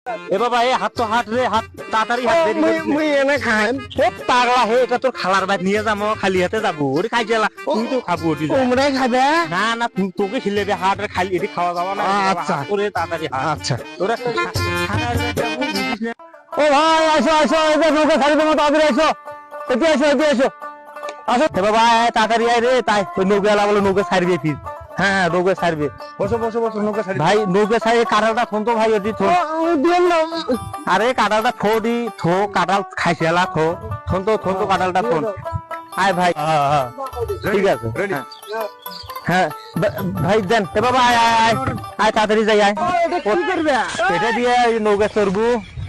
এ বাবা এ হাত তো হাত রে হাত তাড়াতাড়ি হাত দেরি করিস না। মুই এনে খাইম এ পাগলা হে এটা তোর খালার বাইত নিয়ে যাবো খালি হাতে যাবো ওরে খাই গেলা তুই তো খাবো ওটি যা। তোমরাই খাবে না না তোকে খিলে দে হাট রে খালি এটি খাওয়া যাওয়া না আচ্ছা। তোরে তাড়াতাড়ি হাট আচ্ছা তোরা খানার বাইত যাবো বুঝিস না। ও ভাই আসো আসো এবার নৌকা ছাড়ি তোমার তাড়াতাড়ি আসো এটি আসো এটি আসো আসো এ বাবা আয়, তাড়াতাড়ি আয় রে তাই ওই নৌকা এলা বলে নৌকা ছাড়বে ফির হ্যাঁ হ্যাঁ নৌকা ছাড়বে বসো বসো বসো নৌকা ছাড়ি ভাই নৌকা ছাড়ে কাঁঠালটা ফোন তো ভাই ওটি থো দিলাম না আরে কাঁঠালটা থো দি থো কাঁঠাল খাইছে এলা থো থন তো কাঁঠালটা থন আয় ভাই ঠিক আছে হ্যাঁ ভাই দেন এ বাবা আয় আয় আয় আয় তাড়াতাড়ি যাই আয় এটা কি করবে এটা দিয়ে ওই নৌকা চড়বু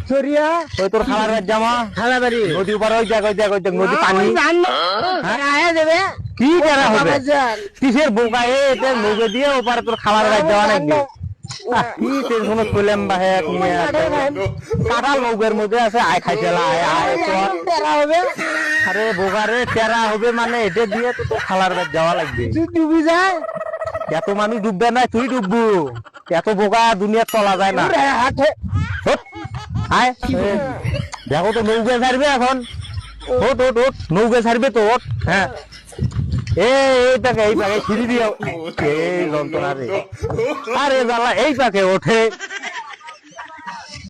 সরিয়া ওই তোর খালার বাড়ি জামা খালা বাড়ি নদী উপর ওই দেখ নদী পানি আয়া দেবে কি করা হবে বাজার কিসের বোকা এটা নৌকা দিয়ে ওপারে তোর খালার বাড়ি যাওয়া নাকি কি টেনশন করলাম ভাই নিয়ে কাঁঠাল নৌকার মধ্যে আছে আয় খাইছিলা আয় আয় কর। তেরা হবে আরে বোকা রে তেরা হবে মানে এটা দিয়ে তো তোর খালার বাড়ি যাওয়া লাগবে তুই ডুবি যায় এত মানুষ ডুববে না তুই ডুববু এত বোকা দুনিয়া চলা যায় না হাটে ওঠ, আয় এ, দেখো তো নৌকা ছাড়বে এখন ওট ওট ওট নৌকা ছাড়বে তো ওট হ্যাঁ এই পাকে সিঁড়ি দিয়ে এই যন্ত্রণা রে আরে জ্বালা এই পাকে ওঠে